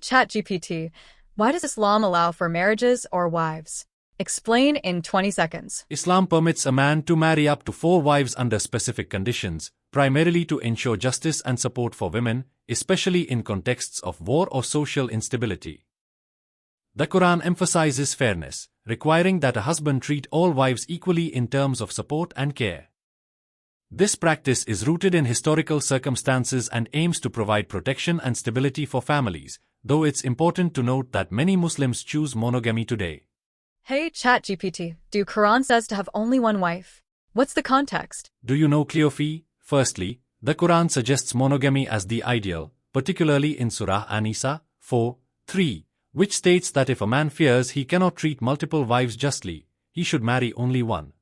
ChatGPT, why does Islam allow for marriages or wives? Explain in 20 seconds. Islam permits a man to marry up to 4 wives under specific conditions, primarily to ensure justice and support for women, especially in contexts of war or social instability. The Quran emphasizes fairness, requiring that a husband treat all wives equally in terms of support and care. This practice is rooted in historical circumstances and aims to provide protection and stability for families, though it's important to note that many Muslims choose monogamy today. Hey ChatGPT, do Quran says to have only one wife? What's the context? Do you know cleophee? Firstly, the Quran suggests monogamy as the ideal, particularly in Surah An-Nisa 4:3, which states that if a man fears he cannot treat multiple wives justly, he should marry only one.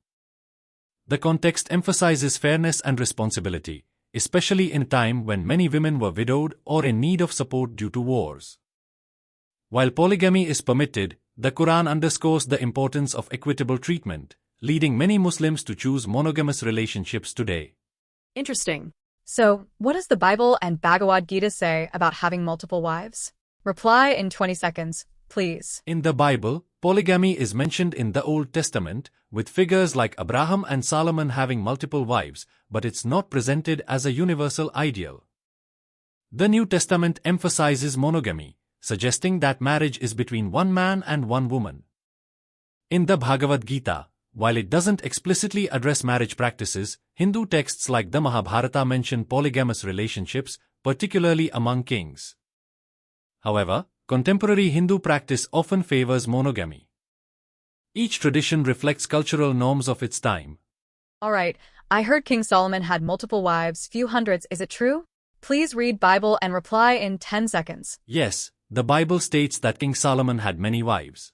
The context emphasizes fairness and responsibility, especially in a time when many women were widowed or in need of support due to wars. While polygamy is permitted, the Quran underscores the importance of equitable treatment, leading many Muslims to choose monogamous relationships today. Interesting. So, what does the Bible and Bhagavad Gita say about having multiple wives? Reply in 20 seconds, please. In the Bible, polygamy is mentioned in the Old Testament, with figures like Abraham and Solomon having multiple wives, but it's not presented as a universal ideal. The New Testament emphasizes monogamy, suggesting that marriage is between one man and one woman. In the Bhagavad Gita, while it doesn't explicitly address marriage practices, Hindu texts like the Mahabharata mention polygamous relationships, particularly among kings. However, contemporary Hindu practice often favors monogamy. Each tradition reflects cultural norms of its time. Alright, I heard King Solomon had multiple wives, few hundreds, is it true? Please read Bible and reply in 10 seconds. Yes, the Bible states that King Solomon had many wives.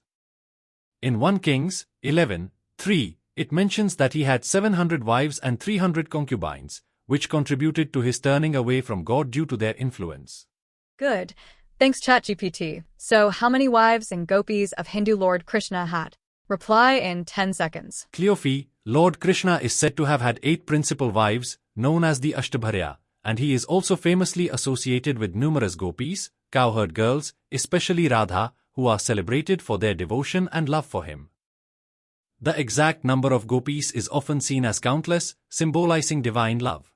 In 1 Kings 11:3, it mentions that he had 700 wives and 300 concubines, which contributed to his turning away from God due to their influence. Good. Thanks ChatGPT. So how many wives and gopis of Hindu Lord Krishna had? Reply in 10 seconds. Cleophee, Lord Krishna is said to have had 8 principal wives, known as the Ashtabharya, and he is also famously associated with numerous gopis, cowherd girls, especially Radha, who are celebrated for their devotion and love for him. The exact number of gopis is often seen as countless, symbolizing divine love.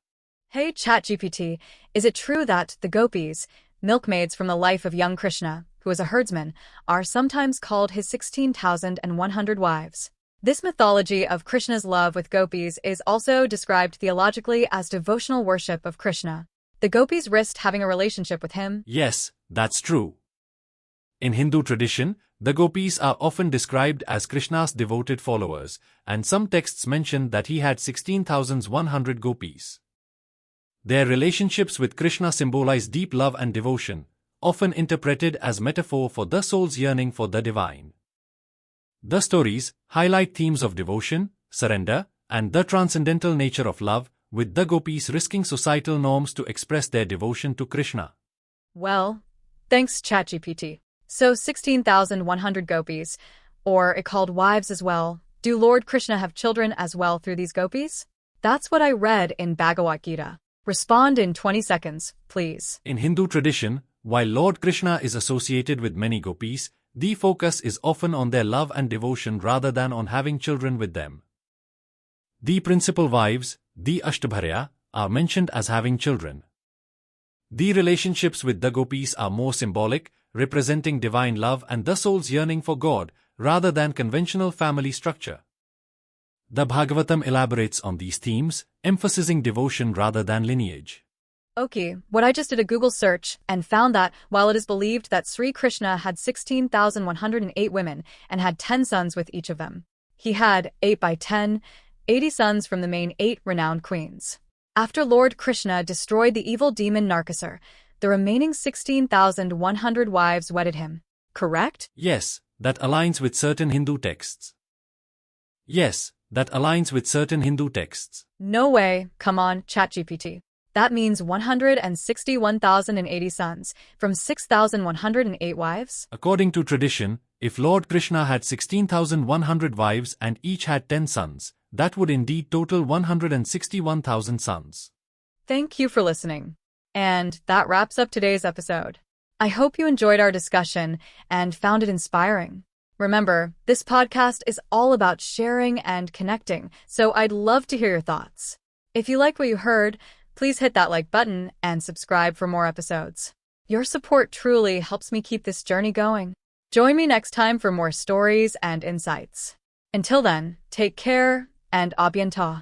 Hey ChatGPT, is it true that the gopis, milkmaids from the life of young Krishna, who was a herdsman, are sometimes called his 16,100 wives? This mythology of Krishna's love with gopis is also described theologically as devotional worship of Krishna. The gopis risked having a relationship with him. Yes, that's true. In Hindu tradition, the gopis are often described as Krishna's devoted followers, and some texts mention that he had 16,100 gopis. Their relationships with Krishna symbolize deep love and devotion, often interpreted as metaphor for the soul's yearning for the divine. The stories highlight themes of devotion, surrender, and the transcendental nature of love, with the gopis risking societal norms to express their devotion to Krishna. Well, thanks ChatGPT. So 16,100 gopis, or it called wives as well. Do Lord Krishna have children as well through these gopis? That's what I read in Bhagavad Gita. Respond in 20 seconds, please. In Hindu tradition, while Lord Krishna is associated with many gopis, the focus is often on their love and devotion rather than on having children with them. The principal wives, the Ashtabharya, are mentioned as having children. The relationships with the gopis are more symbolic, representing divine love and the soul's yearning for God, rather than conventional family structure. The Bhagavatam elaborates on these themes, emphasizing devotion rather than lineage. Okay, what I just did a Google search and found that while it is believed that Sri Krishna had 16,108 women and had 10 sons with each of them, he had 8 by 10, 80 sons from the main 8 renowned queens. After Lord Krishna destroyed the evil demon Narkasur, the remaining 16,100 wives wedded him. Correct? Yes, that aligns with certain Hindu texts. Yes, that aligns with certain Hindu texts. No way, come on, ChatGPT. That means 161,080 sons from 6,108 wives? According to tradition, if Lord Krishna had 16,100 wives and each had 10 sons, that would indeed total 161,000 sons. Thank you for listening. And that wraps up today's episode. I hope you enjoyed our discussion and found it inspiring. Remember, this podcast is all about sharing and connecting, so I'd love to hear your thoughts. If you liked what you heard, please hit that like button and subscribe for more episodes. Your support truly helps me keep this journey going. Join me next time for more stories and insights. Until then, take care and à bientôt.